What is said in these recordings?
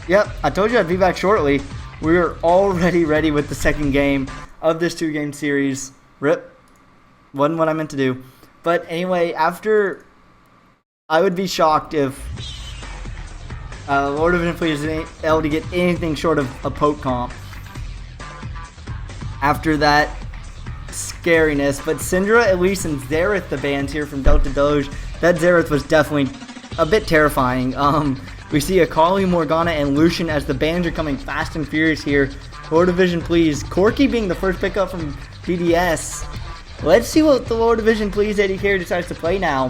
Yep, I told you I'd be back shortly. We are already ready with the second game of this 2-game series. Rip. Wasn't what I meant to do. But anyway, after... I would be shocked if Lord of Infamy is able to get anything short of a poke comp after that scariness. But Syndra, Elise, and Xerath, the bands here from Delta Doge, that Xerath was definitely a bit terrifying. We see Akali, Morgana, and Lucian as the bans are coming fast and furious here. Lord of Vision, please. Corki being the first pickup from DDS. Let's see what the Lord of Vision, please AD carry decides to play now.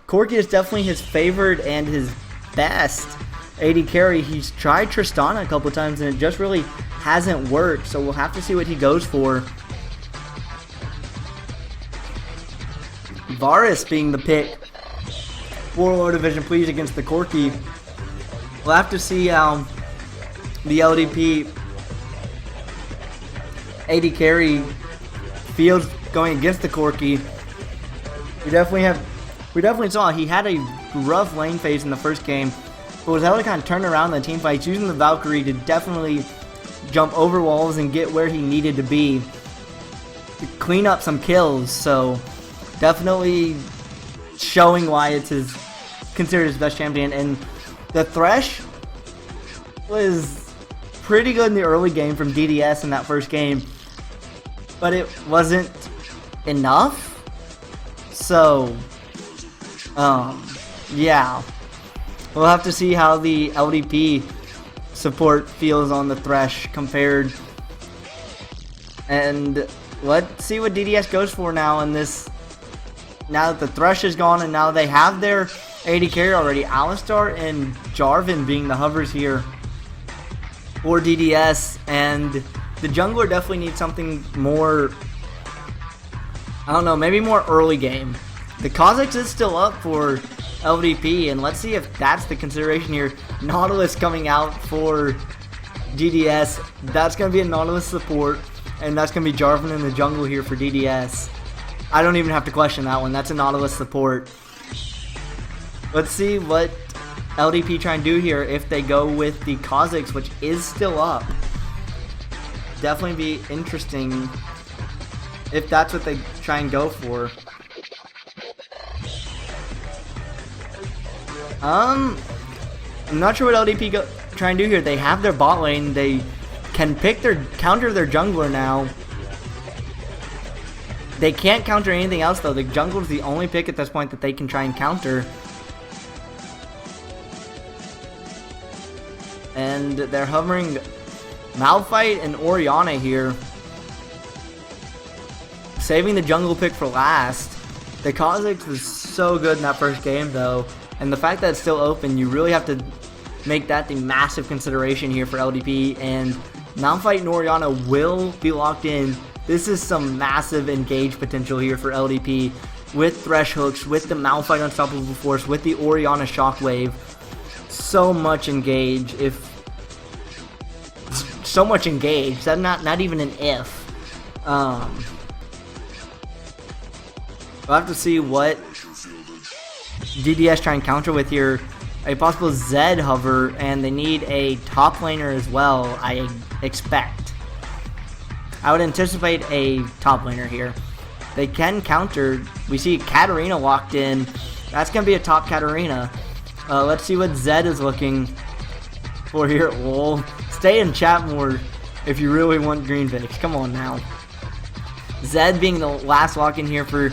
Corki is definitely his favored and his best AD carry. He's tried Tristana a couple times and it just really hasn't worked, so we'll have to see what he goes for. Varus being the pick for Lord of Vision, please, against the Corki. We'll have to see how the LDP AD carry feels going against the Corki. We definitely saw he had a rough lane phase in the first game, but was able to kind of turn around the team fights using the Valkyrie to definitely jump over walls and get where he needed to be to clean up some kills. So definitely showing why it's considered his best champion. And the Thresh was pretty good in the early game from DDS in that first game, but it wasn't enough. So yeah, we'll have to see how the LDP support feels on the Thresh compared, and let's see what DDS goes for now in this. Now that the Thresh is gone and now they have their AD carry already, Alistar and Jarvan being the hovers here for DDS, and the jungler definitely needs something more, I don't know, maybe more early game. The Kha'Zix is still up for LDP, and let's see if that's the consideration here. Nautilus coming out for DDS. That's going to be a Nautilus support, and that's going to be Jarvan in the jungle here for DDS. I don't even have to question that one. That's a Nautilus support. Let's see what LDP try and do here if they go with the Kha'Zix, which is still up. Definitely be interesting if that's what they try and go for. I'm not sure what LDP try and do here. They have their bot lane. They can counter their jungler now. They can't counter anything else though. The jungler is the only pick at this point that they can try and counter. And they're hovering Malphite and Orianna here, saving the jungle pick for last. The Kha'Zix was so good in that first game though, and the fact that it's still open, you really have to make that the massive consideration here for LDP, and Malphite and Orianna will be locked in. This is some massive engage potential here for LDP with Thresh hooks, with the Malphite Unstoppable Force, with the Orianna Shockwave. So much engage. So much engage. That's not even an if. We'll have to see what DDS try and counter with here. A possible Zed hover, and they need a top laner as well, I expect. I would anticipate a top laner here. They can counter. We see Katarina locked in. That's going to be a top Katarina. Let's see what Zed is looking for here. Well, stay in chat more if you really want Green Vix. Come on now. Zed being the last lock in here for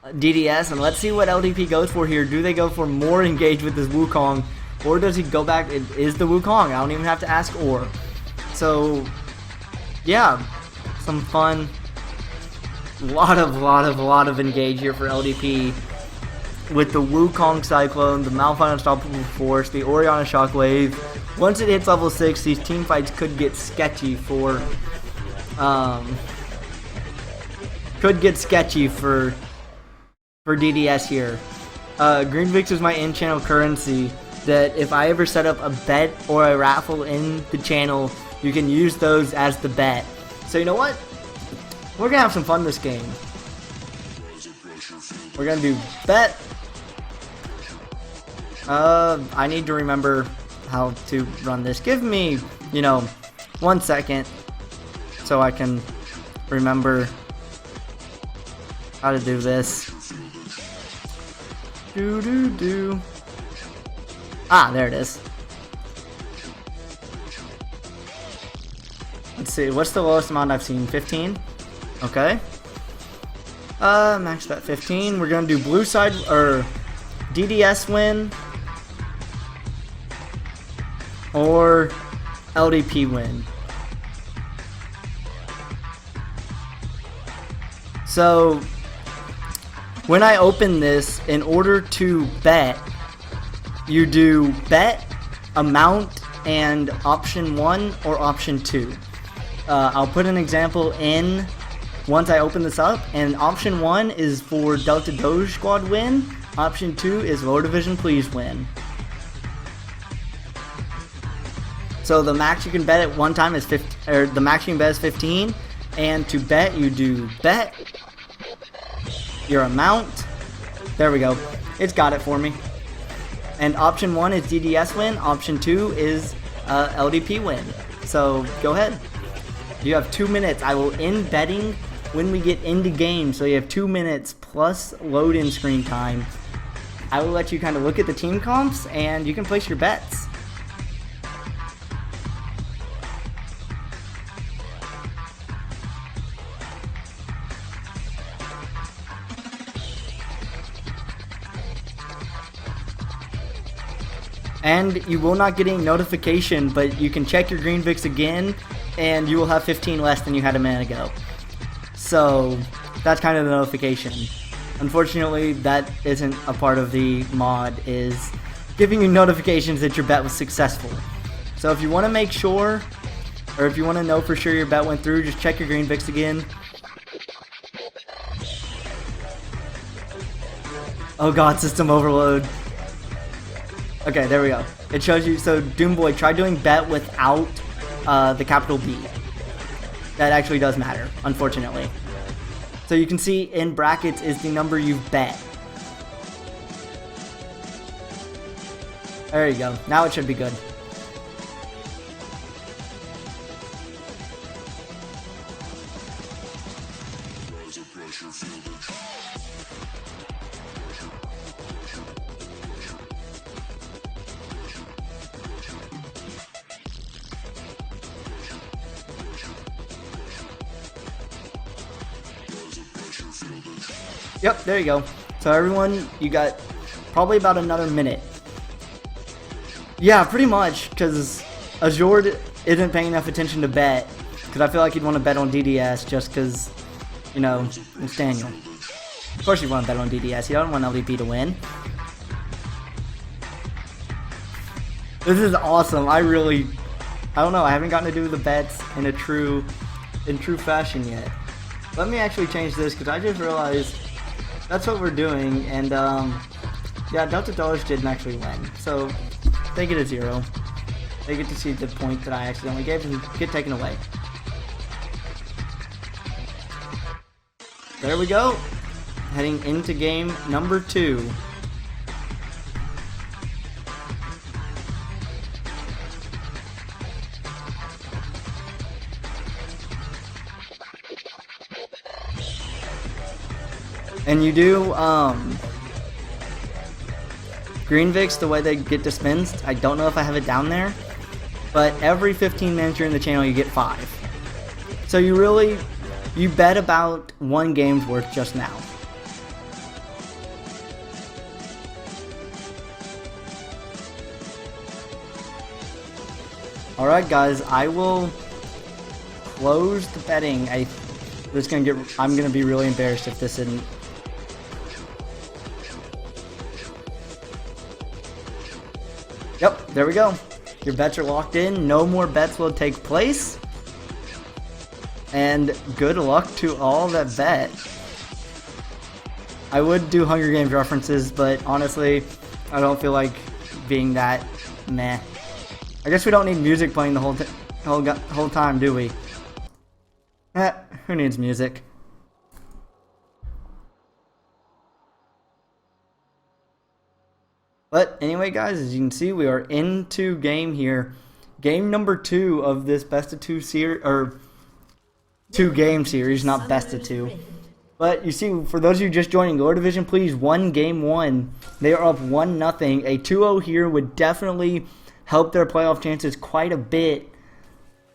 DDS, and let's see what LDP goes for here. Do they go for more engage with this Wukong, or does he go back? It is the Wukong. I don't even have to ask or. So, yeah, some fun. Lot of engage here for LDP with the Wukong Cyclone, the Malphite Unstoppable Force, the Orianna Shockwave. Once it hits level 6, these team fights could get sketchy for DDS here. Green Vix is my in-channel currency that if I ever set up a bet or a raffle in the channel, you can use those as the bet. So you know what? We're gonna have some fun this game. We're gonna do bet. I need to remember how to run this. Give me, you know, 1 second so I can remember how to do this. Ah, there it is. Let's see, what's the lowest amount I've seen? 15? Okay. Max bet 15. We're gonna do blue side, or DDS win, or LDP win. So, when I open this, in order to bet, you do bet, amount, and option 1 or option 2. I'll put an example in once I open this up, and option 1 is for Delta Doge squad win, option 2 is lower division please win. So the max you can bet at one time is 15, or the max you can bet is 15, and to bet you do bet, your amount, there we go, it's got it for me. And option 1 is DDS win, option 2 is LDP win. So go ahead. You have 2 minutes. I will end betting when we get into game, so you have 2 minutes plus load in screen time. I will let you kind of look at the team comps and you can place your bets. And you will not get any notification, but you can check your green VIX again, and you will have 15 less than you had a minute ago. So, that's kind of the notification. Unfortunately, that isn't a part of the mod, is giving you notifications that your bet was successful. So if you want to make sure, or if you want to know for sure your bet went through, just check your green VIX again. Oh god, system overload. Okay, there we go. It shows you, so Doomboy, try doing bet without the capital B. That actually does matter, unfortunately. So you can see in brackets is the number you've bet. There you go. Now it should be good. Yep, there you go. So everyone, you got probably about another minute. Yeah, pretty much, because Azure isn't paying enough attention to bet, because I feel like he'd want to bet on DDS just because, you know, it's Daniel. Of course you want to bet on DDS, you don't want LDP to win. This is awesome. I don't know, I haven't gotten to do the bets in true fashion yet. Let me actually change this, because I just realized that's what we're doing, and yeah, Delta Doge didn't actually win, so they get a 0. They get to see the point that I accidentally gave and get taken away. There we go, heading into game number 2. And you do, Green VIX, the way they get dispensed, I don't know if I have it down there, but every 15 minutes you're in the channel, you get 5. So you bet about 1 game's worth just now. Alright guys, I will close the betting. I'm gonna be really embarrassed if this isn't. Yep, there we go. Your bets are locked in. No more bets will take place. And good luck to all that bet. I would do Hunger Games references, but honestly, I don't feel like being that meh. I guess we don't need music playing the whole time, do we? Who needs music? But anyway, guys, as you can see, we are into game here. Game number 2 of this best of 2 series, or 2-game series, not best of 2. But you see, for those of you just joining Lower Division, please, game 1. They are up 1-0. A 2-0 here would definitely help their playoff chances quite a bit.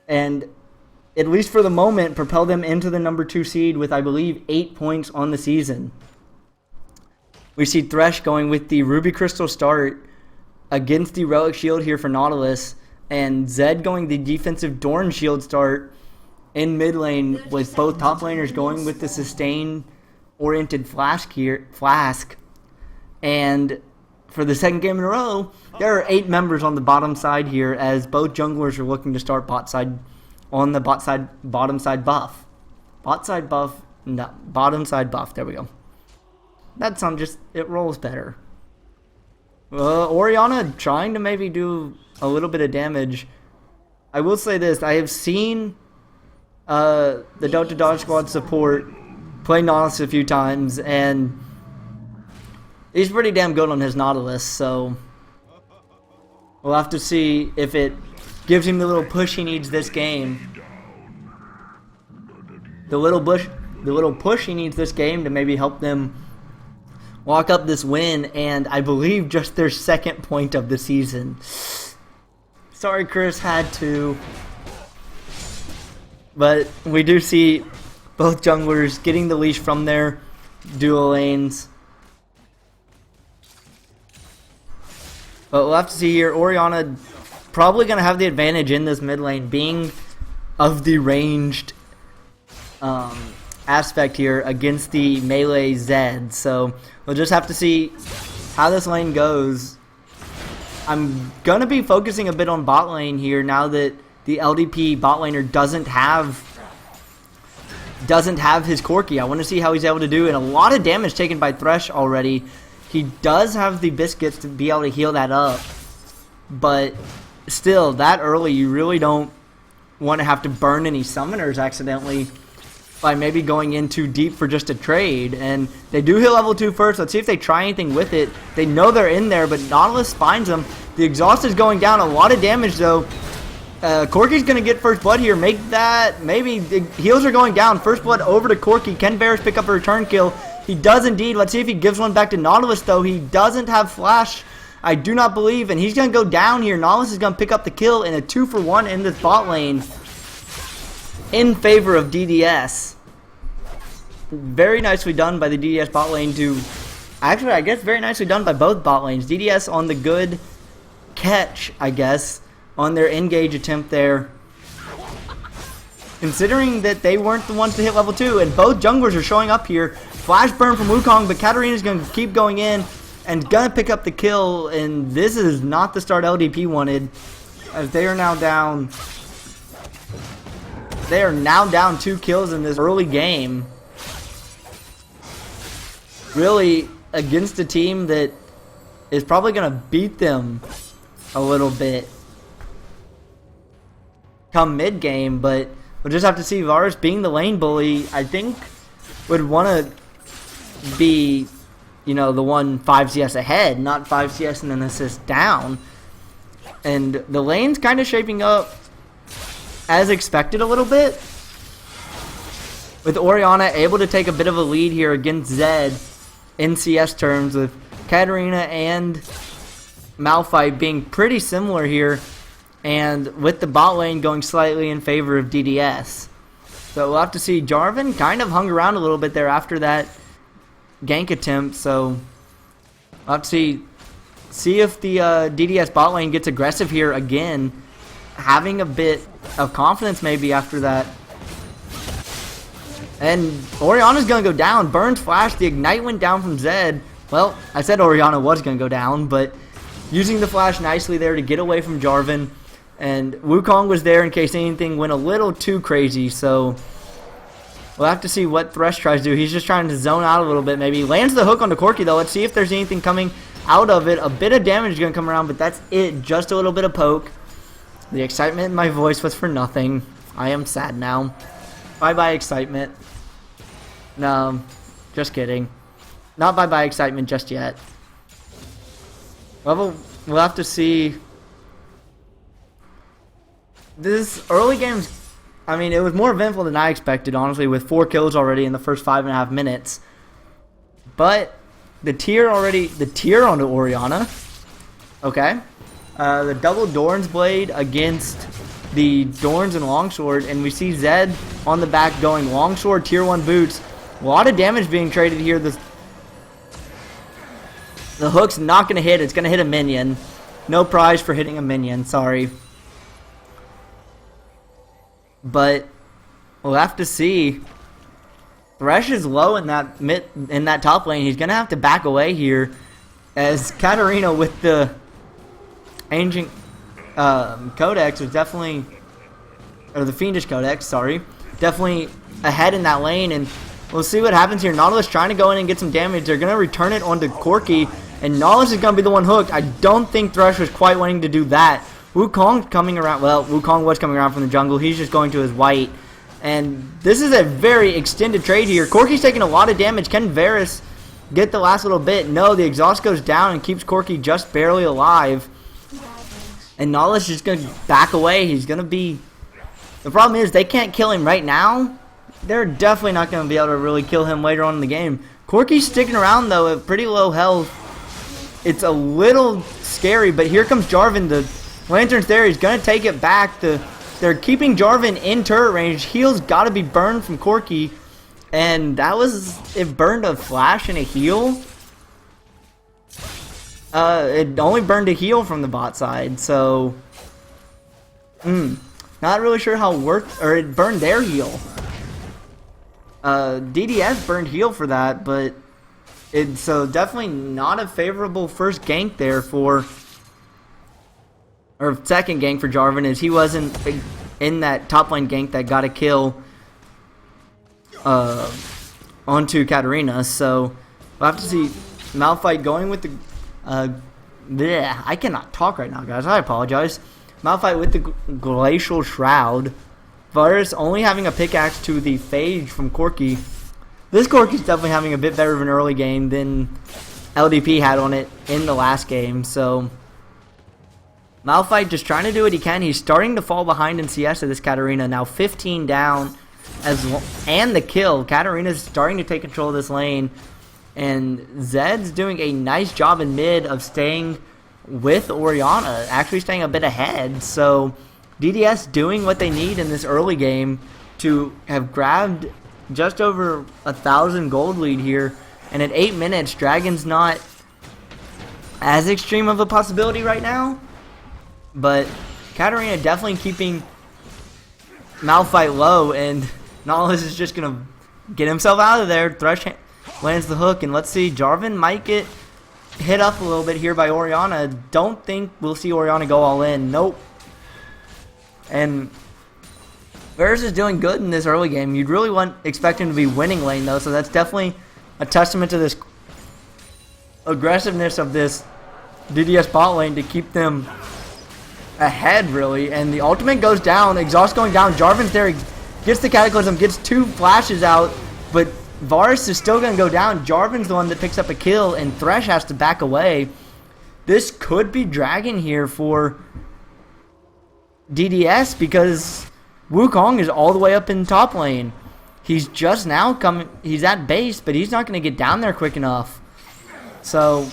And at least for the moment, propel them into the number 2 seed with, I believe, 8 points on the season. We see Thresh going with the Ruby Crystal start against the Relic Shield here for Nautilus, and Zed going the defensive Dorn Shield start in mid lane, with both top laners going with the sustain-oriented Flask here. And for the second game in a row, there are 8 members on the bottom side here, as both junglers are looking to start bot side on the bottom side buff. Bot side buff, no, bottom side buff. There we go. That sound just, it rolls better. Orianna trying to maybe do a little bit of damage. I will say this, I have seen the Dota Dodge Squad support play Nautilus a few times, and he's pretty damn good on his Nautilus, so we'll have to see if it gives him the little push he needs this game. The little push he needs this game to maybe help them walk up this win, and I believe just their second point of the season. Sorry, Chris, had to. But we do see both junglers getting the leash from their dual lanes. But we'll have to see here. Orianna probably going to have the advantage in this mid lane, being of the ranged aspect here against the melee Zed. So we'll just have to see how this lane goes. I'm going to be focusing a bit on bot lane here now that the LDP bot laner doesn't have his Corki. I want to see how he's able to do, and a lot of damage taken by Thresh already. He does have the biscuits to be able to heal that up, but still, that early you really don't want to have to burn any summoners accidentally by maybe going in too deep for just a trade. And they do hit level 2 first. Let's see if they try anything with it. They know they're in there, but Nautilus finds them. The exhaust is going down. A lot of damage, though. Corki's going to get first blood here. Make that, maybe, the heals are going down. First blood over to Corki. Can Varus pick up a return kill? He does indeed. Let's see if he gives one back to Nautilus, though. He doesn't have flash, I do not believe, and he's going to go down here. Nautilus is going to pick up the kill in a 2-for-1 in this bot lane in favor of DDS. Very nicely done by the DDS bot lane to, actually, I guess very nicely done by both bot lanes. DDS on the good catch, I guess, on their engage attempt there, considering that they weren't the ones to hit level 2, and both junglers are showing up here. Flash burn from Wukong, but Katarina's going to keep going in and going to pick up the kill, and this is not the start LDP wanted, as they are now down. They are now down 2 kills in this early game. Really, against a team that is probably going to beat them a little bit come mid-game, but we'll just have to see. Varus, being the lane bully, I think would want to be, you know, the one 5 CS ahead, not 5 CS and an assist down. And the lane's kind of shaping up as expected a little bit, with Orianna able to take a bit of a lead here against Zed in CS terms, with Katarina and Malphite being pretty similar here, and with the bot lane going slightly in favor of DDS. So we'll have to see. Jarvan kind of hung around a little bit there after that gank attempt, so we'll have to see if the DDS bot lane gets aggressive here again, having a bit of confidence maybe after that. And Orianna's going to go down. Burns flash. The ignite went down from Zed. Well, I said Orianna was going to go down, but using the flash nicely there to get away from Jarvan. And Wukong was there in case anything went a little too crazy, so we'll have to see what Thresh tries to do. He's just trying to zone out a little bit maybe. Lands the hook onto Corki, though. Let's see if there's anything coming out of it. A bit of damage is going to come around, but that's it. Just a little bit of poke. The excitement in my voice was for nothing. I am sad now. Bye-bye excitement. No, just kidding. Not bye-bye excitement just yet. We'll have to see. This early game's, I mean, it was more eventful than I expected, honestly, with 4 kills already in the first 5.5 minutes. But the tier onto Orianna, okay. The double Dorn's Blade against the Dorns and Longsword, and we see Zed on the back going Longsword, tier 1 boots. A lot of damage being traded here. The hook's not going to hit. It's going to hit a minion. No prize for hitting a minion, sorry. But we'll have to see. Thresh is low in that top lane. He's going to have to back away here, as Katarina with the ancient Codex was definitely, or the Fiendish Codex, sorry, definitely ahead in that lane, and we'll see what happens here. Nautilus trying to go in and get some damage. They're going to return it onto Corki, and Nautilus is going to be the one hooked. I don't think Thresh was quite wanting to do that. Wukong coming around, well, Wukong was coming around from the jungle. He's just going to his white, and this is a very extended trade here. Corki's taking a lot of damage. Can Varus get the last little bit? No, the exhaust goes down and keeps Corki just barely alive. And Nautilus is just going to back away. He's going to be... The problem is they can't kill him right now. They're definitely not going to be able to really kill him later on in the game. Corki's sticking around, though, at pretty low health. It's a little scary, but here comes Jarvan. The Lantern's there. He's going to take it back. They're keeping Jarvan in turret range. Heal's got to be burned from Corki. And that was... It burned a flash and a heal. It only burned a heal from the bot side, so not really sure how it worked, or it burned their heal. DDS burned heal for that, but it's so definitely not a favorable first gank there for, or second gank for Jarvan, as he wasn't in that top lane gank that got a kill onto Katarina. So we'll have to see Malphite going with the I cannot talk right now, guys. I apologize. Malphite with the Glacial Shroud. Varus only having a pickaxe to the Phage from Corki. This Corki's definitely having a bit better of an early game than LDP had on it in the last game. So Malphite just trying to do what he can. He's starting to fall behind in CS of this Katarina. Now 15 down, and the kill. Katarina's starting to take control of this lane. And Zed's doing a nice job in mid of staying with Orianna, actually staying a bit ahead. So DDS doing what they need in this early game to have grabbed just over 1,000 gold lead here. And at 8 minutes, Dragon's not as extreme of a possibility right now. But Katarina definitely keeping Malphite low, and Nautilus is just going to get himself out of there. Thresh lands the hook, and let's see, Jarvan might get hit up a little bit here by Orianna. Don't think we'll see Orianna go all in. Nope. And Varus is doing good in this early game. You'd really expect him to be winning lane, though, so that's definitely a testament to this aggressiveness of this DDS bot lane to keep them ahead, really. And the ultimate goes down, exhaust going down. Jarvan's there, he gets the Cataclysm, gets 2 flashes out, but Varus is still going to go down. Jarvan's the one that picks up a kill, and Thresh has to back away. This could be Dragon here for DDS, because Wukong is all the way up in top lane. He's just now coming. He's at base, but he's not going to get down there quick enough. So,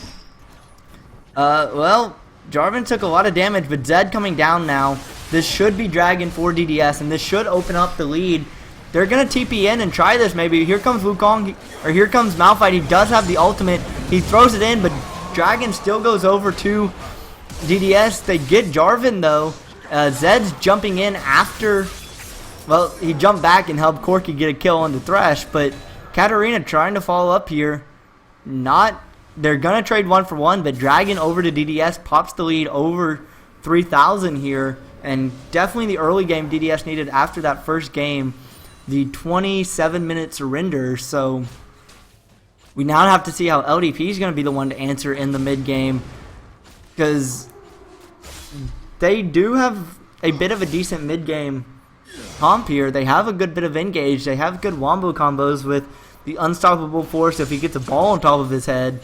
well, Jarvan took a lot of damage, but Zed coming down now. This should be Dragon for DDS, and this should open up the lead. They're going to TP in and try this maybe. Here comes Wukong, or here comes Malphite. He does have the ultimate. He throws it in, but Dragon still goes over to DDS. They get Jarvan, though. Zed's jumping in after... Well, he jumped back and helped Corki get a kill on the Thresh, but Katarina trying to follow up here. They're going to trade 1-for-1, but Dragon over to DDS pops the lead over 3,000 here, and definitely the early game DDS needed after that first game, the 27-minute surrender. So we now have to see how LDP is going to be the one to answer in the mid game, because they do have a bit of a decent mid game comp here. They have a good bit of engage. They have good wombo combos with the unstoppable force if he gets a ball on top of his head.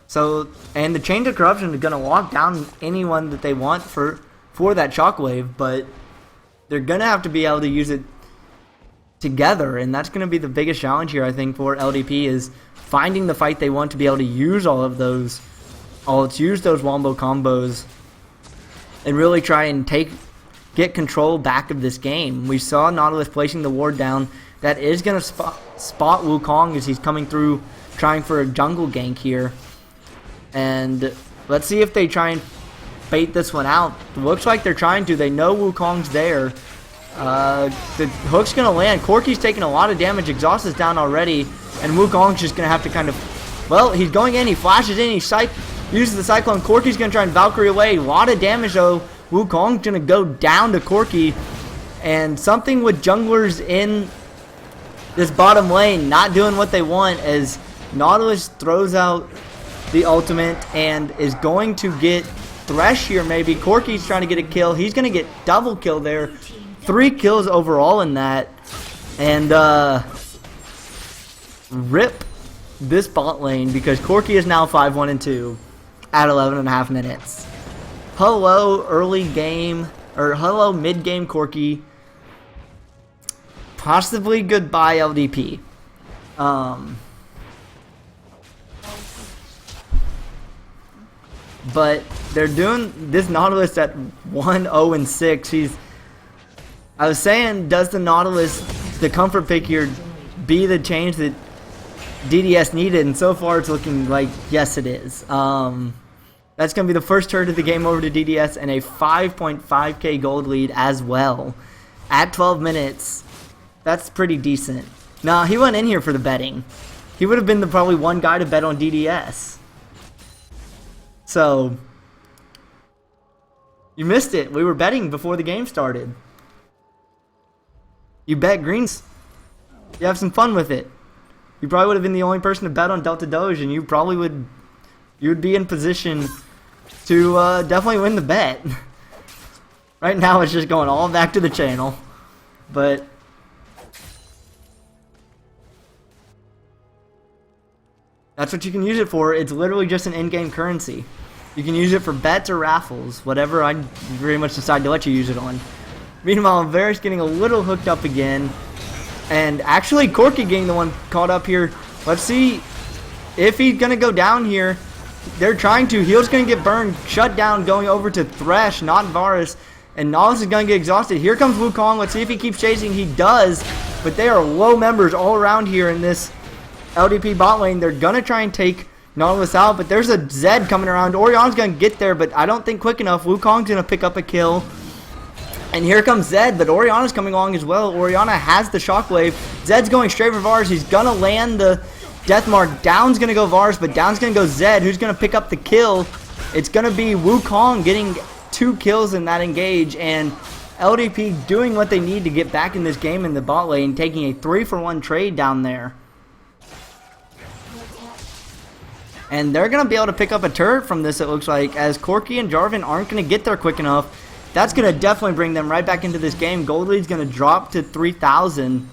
So, and the Chains of Corruption is going to lock down anyone that they want for that shockwave, but they're going to have to be able to use it together, and that's going to be the biggest challenge here, I think, for LDP, is finding the fight they want to be able to use all of those, use those wombo combos, and really try and get control back of this game. We saw Nautilus placing the ward down. That is going to spot Wukong as he's coming through, trying for a jungle gank here. And let's see if they try and bait this one out. Looks like they're trying to. They know Wukong's there. The hook's going to land. Corki's taking a lot of damage. Exhaust is down already. And Wukong's just going to have to kind of... Well, he's going in. He flashes in. He uses the Cyclone. Corki's going to try and Valkyrie away. A lot of damage, though. Wukong's going to go down to Corki. And something with junglers in this bottom lane not doing what they want, as Nautilus throws out the ultimate and is going to get Thresh here maybe. Corki's trying to get a kill. He's going to get double kill there. 3 kills overall in that. And rip this bot lane, because Corki is now 5-1-2 at 11.5 minutes. Hello early game, or hello mid game Corki. Possibly goodbye LDP. But they're doing this Nautilus at 1-0-6. I was saying, does the Nautilus, the comfort pick here, be the change that DDS needed? And so far it's looking like yes it is. That's going to be the first turret of the game over to DDS, and a 5.5k gold lead as well. At 12 minutes, that's pretty decent. Now, he went in here for the betting. He would have been the probably one guy to bet on DDS. So, you missed it. We were betting before the game started. You bet greens. You have some fun with it. You probably would have been the only person to bet on Delta Doge, and you would be in position to definitely win the bet. Right now it's just going all back to the channel. But that's what you can use it for. It's literally just an in-game currency. You can use it for bets or raffles, whatever I very much decide to let you use it on. Meanwhile, Varus getting a little hooked up again. And actually, Corki getting the one caught up here. Let's see if he's going to go down here. They're trying to. Heal's going to get burned. Shut down, going over to Thresh, not Varus. And Nautilus is going to get exhausted. Here comes Wukong. Let's see if he keeps chasing. He does. But they are low members all around here in this LDP bot lane. They're going to try and take Nautilus out. But there's a Zed coming around. Orion's going to get there, but I don't think quick enough. Wukong's going to pick up a kill. And here comes Zed, but Oriana's coming along as well. Oriana has the shockwave. Zed's going straight for Varus. He's going to land the death mark. Down's going to go Varus, but down's going to go Zed, who's going to pick up the kill. It's going to be Wukong getting 2 kills in that engage, and LDP doing what they need to get back in this game in the bot lane, taking a 3-for-1 trade down there. And they're going to be able to pick up a turret from this, it looks like, as Corki and Jarvan aren't going to get there quick enough. That's going to definitely bring them right back into this game. Gold lead's going to drop to 3,000.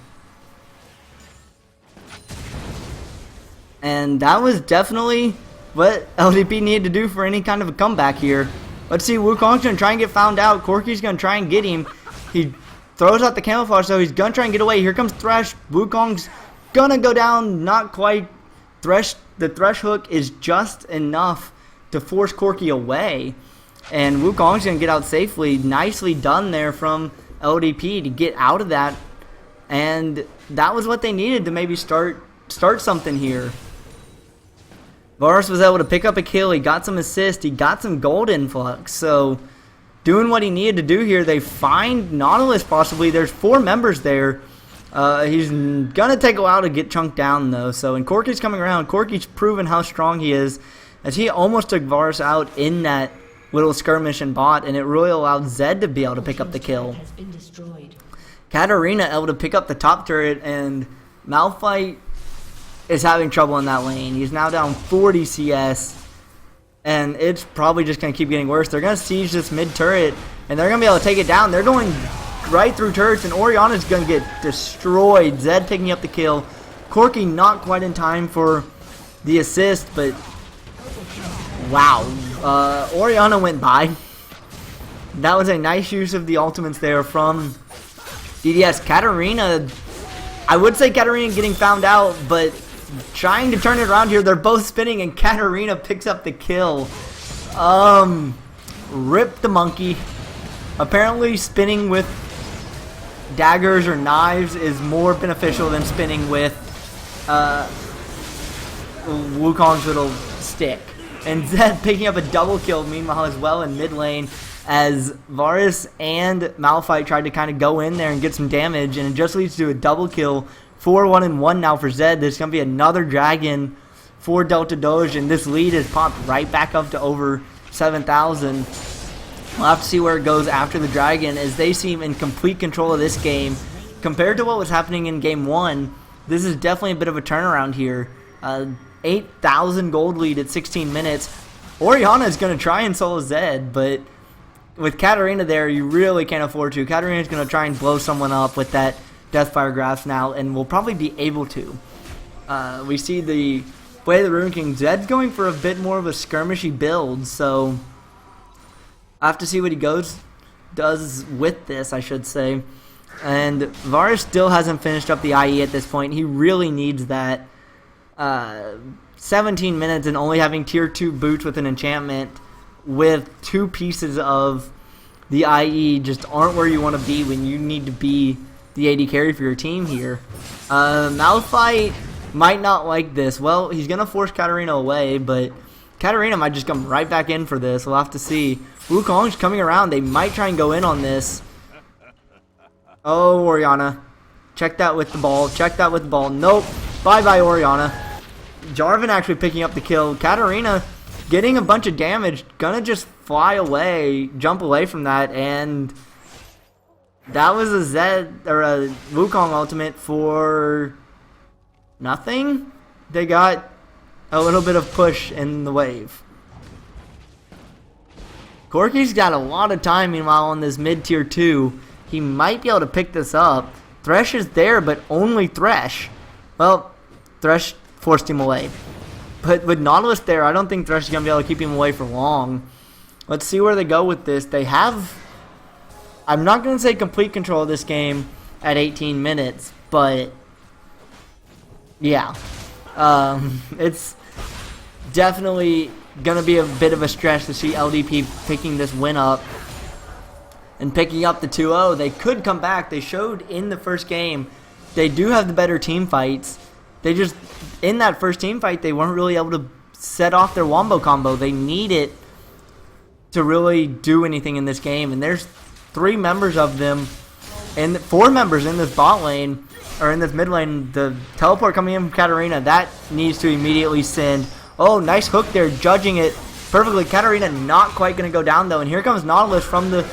And that was definitely what LDP needed to do for any kind of a comeback here. Let's see, Wukong's going to try and get found out. Corki's going to try and get him. He throws out the camouflage, so he's going to try and get away. Here comes Thresh. Wukong's going to go down. Not quite. The Thresh hook is just enough to force Corki away. And Wukong's going to get out safely. Nicely done there from LDP to get out of that. And that was what they needed to maybe start something here. Varus was able to pick up a kill. He got some assist. He got some gold influx. So doing what he needed to do here. They find Nautilus possibly. There's 4 members there. He's going to take a while to get chunked down though. So, and Corki's coming around. Corki's proven how strong he is, as he almost took Varus out in that little skirmish and bot, and it really allowed Zed to be able to pick up the kill. Katarina able to pick up the top turret, and Malphite is having trouble in that lane. He's now down 40 CS, and it's probably just going to keep getting worse. They're going to siege this mid turret, and they're going to be able to take it down. They're going right through turrets, and Oriana's going to get destroyed. Zed picking up the kill. Corki not quite in time for the assist, but Wow. Orianna went by. That was a nice use of the ultimates there from DDS. Katarina, I would say Katarina getting found out, but trying to turn it around here. They're both spinning, and Katarina picks up the kill. Rip the monkey. Apparently spinning with daggers or knives is more beneficial than spinning with Wukong's little stick. And Zed picking up a double kill meanwhile as well in mid lane, as Varus and Malphite tried to kind of go in there and get some damage, and it just leads to a double kill. 4-1-1 now for Zed. There's going to be another dragon for Delta Doge, and this lead is popped right back up to over 7,000. We'll have to see where it goes after the dragon, as they seem in complete control of this game. Compared to what was happening in game 1, this is definitely a bit of a turnaround here. 8,000 gold lead at 16 minutes. Orianna is going to try and solo Zed, but with Katarina there, you really can't afford to. Katarina's going to try and blow someone up with that Deathfire Grasp now, and will probably be able to. We see the way the Rune King, Zed's going for a bit more of a skirmishy build, so I have to see what he does with this, I should say. And Varus still hasn't finished up the IE at this point. He really needs that. 17 minutes and only having tier 2 boots with an enchantment with 2 pieces of the IE just aren't where you want to be when you need to be the AD carry for your team here. Malphite might not like this. Well, he's going to force Katarina away, but Katarina might just come right back in for this. We'll have to see. Wukong's coming around. They might try and go in on this. Oh, Orianna. Check that with the ball. Check that with the ball. Nope. Bye-bye, Orianna. Jarvan actually picking up the kill. Katarina getting a bunch of damage. Gonna just fly away, jump away from that, and that was a Zed or a Wukong ultimate for nothing. They got a little bit of push in the wave. Corki's got a lot of time meanwhile on this mid tier 2. He might be able to pick this up. Thresh is there, but only Thresh. Well, Thresh forced him away. But with Nautilus there, I don't think Thresh is going to be able to keep him away for long. Let's see where they go with this. They have, I'm not going to say complete control of this game at 18 minutes, but yeah. It's definitely going to be a bit of a stretch to see LDP picking this win up and picking up the 2-0. They could come back. They showed in the first game they do have the better team fights. They just, in that first team fight, they weren't really able to set off their wombo combo. They need it to really do anything in this game. And there's 3 members of them, and 4 members in this bot lane, or in this mid lane. The teleport coming in from Katarina, that needs to immediately send. Oh, nice hook there, judging it perfectly. Katarina not quite going to go down, though. And here comes Nautilus from the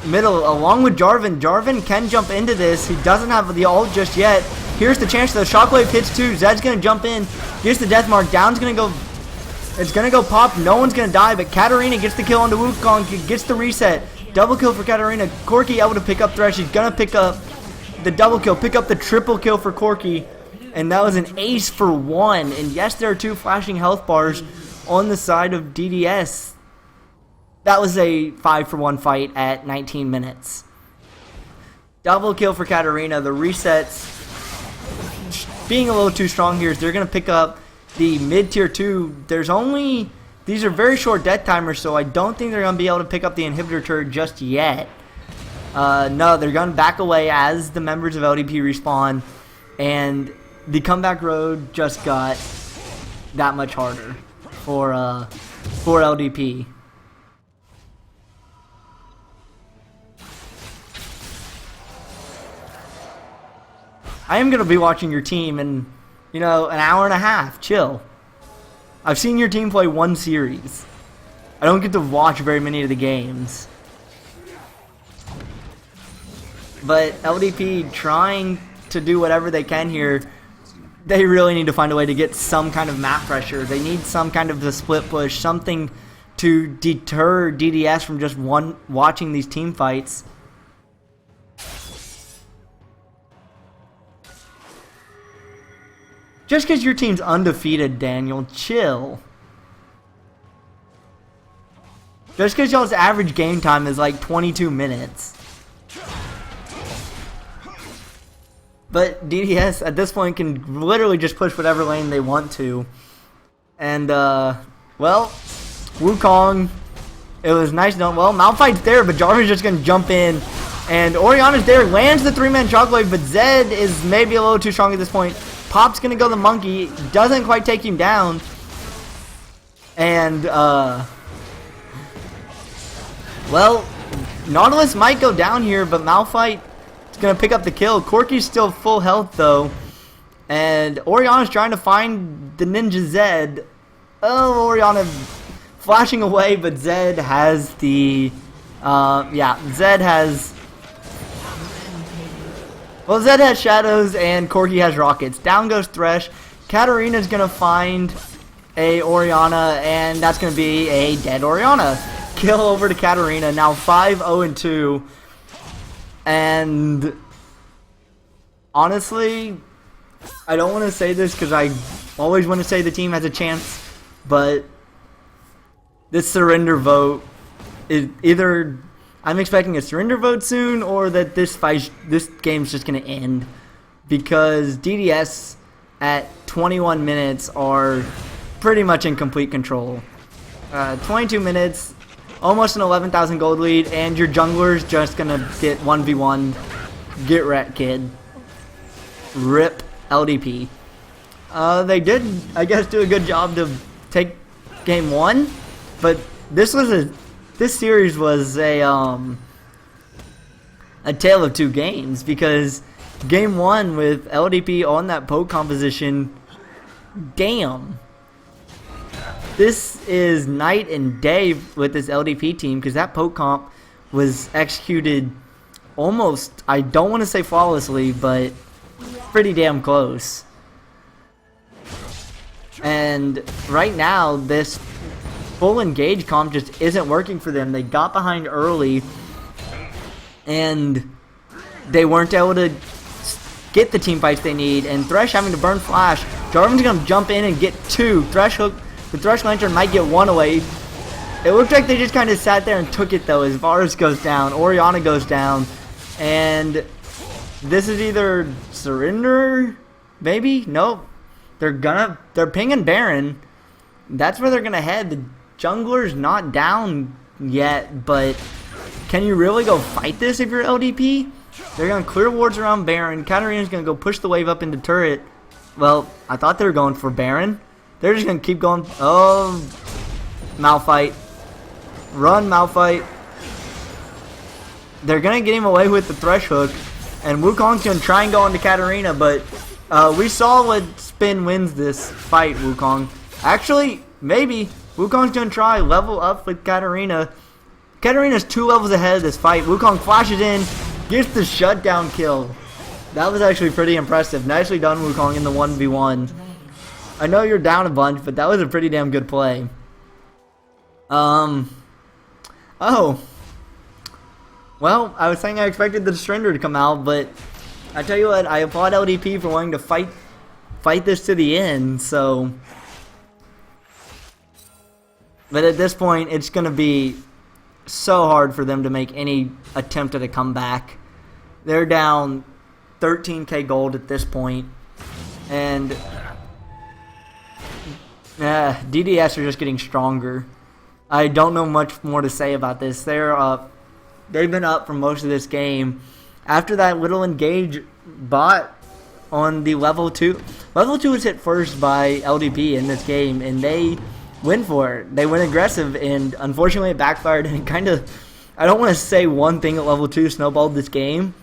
middle, along with Jarvan. Jarvan can jump into this. He doesn't have the ult just yet. Here's the chance. The shockwave hits too. Zed's gonna jump in. Gets the death mark. Down's gonna go. It's gonna go pop. No one's gonna die, but Katarina gets the kill on the Wukong. Gets the reset. Double kill for Katarina. Corki able to pick up Thresh. He's gonna pick up the double kill. Pick up the triple kill for Corki, and that was an ace for 1. And yes, there are 2 flashing health bars on the side of DDS. That was a 5-for-1 fight at 19 minutes. Double kill for Katarina. The resets being a little too strong here. They're going to pick up the mid-tier 2. There's only, these are very short death timers, so I don't think they're going to be able to pick up the inhibitor turret just yet. No, they're going to back away as the members of LDP respawn, and the comeback road just got that much harder for LDP. I am going to be watching your team in, you know, an hour and a half. Chill. I've seen your team play 1 series. I don't get to watch very many of the games. But LDP trying to do whatever they can here. They really need to find a way to get some kind of map pressure. They need some kind of a split push, something to deter DDS from just watching these team fights. Just because your team's undefeated, Daniel, chill. Just because y'all's average game time is like 22 minutes. But DDS at this point can literally just push whatever lane they want to. And, well, Wukong, it was nice knowing. Well, Malphite's there, but Jarvan's just going to jump in. And Orianna's there, lands the 3-man shockwave, but Zed is maybe a little too strong at this point. Pop's going to go the monkey, doesn't quite take him down. And, well, Nautilus might go down here, but Malphite is going to pick up the kill. Corki's still full health, though. And Orianna's trying to find the Ninja Zed. Oh, Orianna flashing away, but Zed has the... Zed has... Well, Zed has Shadows, and Corki has Rockets. Down goes Thresh. Katarina's going to find a Orianna, and that's going to be a dead Orianna. Kill over to Katarina. Now 5-0-2. And honestly, I don't want to say this because I always want to say the team has a chance, but this surrender vote is either I'm expecting a surrender vote soon or that this game's just going to end, because DDS at 21 minutes are pretty much in complete control. 22 minutes, almost an 11,000 gold lead, and your jungler's just going to get 1v1. Get wrecked, kid. Rip LDP. They did, I guess, do a good job to take game 1, but this series was a tale of two games, because game 1 with LDP on that poke composition, damn. This is night and day with this LDP team, because that poke comp was executed almost, I don't want to say flawlessly, but pretty damn close. And right now, this full engage comp just isn't working for them. They got behind early, and they weren't able to get the team fights they need. And Thresh having to burn flash. Jarvan's going to jump in and get 2. Thresh hook. The Thresh Lantern might get 1 away. It looked like they just kind of sat there and took it, though, as Varus goes down. Orianna goes down. And this is either surrender, maybe? Nope. They're pinging Baron. That's where they're going to head. The jungler's not down yet, but can you really go fight this if you're LDP? They're going to clear wards around Baron. Katarina's going to go push the wave up into turret. Well, I thought they were going for Baron. They're just going to keep going. Oh, Malphite. Run, Malphite. They're going to get him away with the Thresh hook. And Wukong's going to try and go into Katarina, but we saw what spin wins this fight, Wukong. Actually, maybe. Wukong's going to try level up with Katarina. Katarina's 2 levels ahead of this fight. Wukong flashes in, gets the shutdown kill. That was actually pretty impressive. Nicely done, Wukong, in the 1v1. I know you're down a bunch, but that was a pretty damn good play. Oh. Well, I was saying I expected the surrender to come out, but I tell you what, I applaud LDP for wanting to fight this to the end, so. But at this point, it's going to be so hard for them to make any attempt at a comeback. They're down 13k gold at this point, and DDS are just getting stronger. I don't know much more to say about this. They've been up for most of this game. After that little engage bot on the level 2. Level 2 was hit first by LDP in this game, and they went for it. They went aggressive, and unfortunately it backfired, and kind of, I don't want to say one thing at level 2 snowballed this game,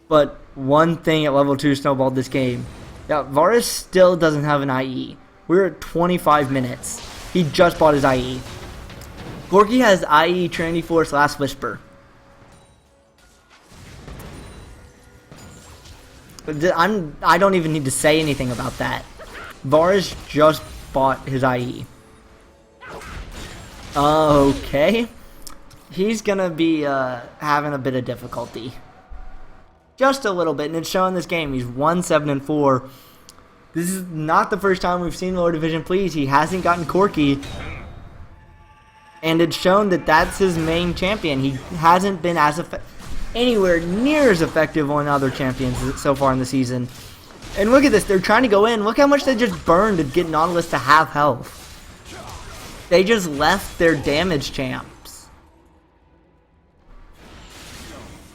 but one thing at level 2 snowballed this game. Yeah, Varus still doesn't have an IE. We're at 25 minutes. He just bought his IE. Corki has IE Trinity Force Last Whisper. I don't even need to say anything about that. Varus just bought his IE. Okay. He's gonna be having a bit of difficulty. Just a little bit, and it's showing this game. He's 1-7-4. This is not the first time we've seen lower division please. He hasn't gotten Corki. And it's shown that that's his main champion. He hasn't been as anywhere near as effective on other champions so far in the season. And look at this. They're trying to go in. Look how much they just burned to get Nautilus to half health. They just left their damage champs.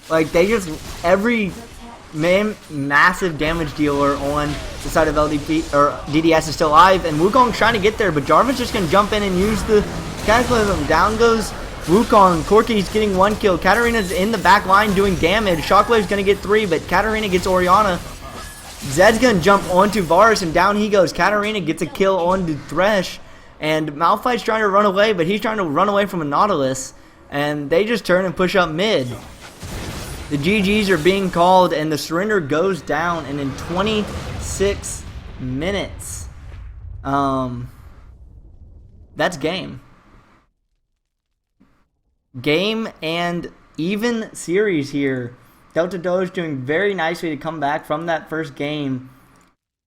Like, they just... Every massive damage dealer on the side of LDP or DDS is still alive. And Wukong's trying to get there. But Jarvan's just going to jump in and use the Cataclysm. Down goes Wukong. Corki's getting 1 kill. Katarina's in the back line doing damage. Shockwave's going to get 3, but Katarina gets Orianna. Zed's going to jump onto Varus, and down he goes. Katarina gets a kill onto Thresh. And Malphite's trying to run away, but he's trying to run away from a Nautilus. And they just turn and push up mid. The GGs are being called, and the surrender goes down. And in 26 minutes, that's game. Game and even series here. Delta Doge doing very nicely to come back from that first game,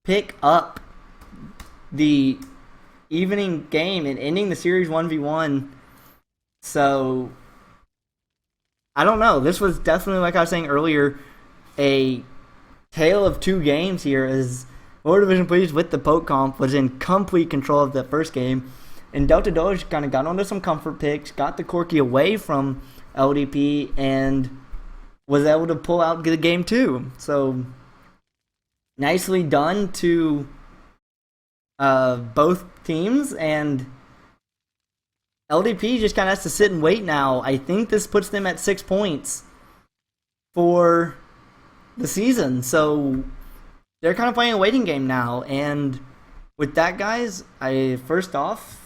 pick up the evening game and ending the series 1v1. So, I don't know. This was definitely, like I was saying earlier, a tale of 2 games here, as Lower Division Please with the Poke Comp was in complete control of the first game. And Delta Doge kind of got onto some comfort picks, got the Corki away from LDP, and was able to pull out the game 2. So, nicely done to both teams, and LDP just kind of has to sit and wait now. I think this puts them at 6 points for the season. So, they're kind of playing a waiting game now. And with that, guys, first off,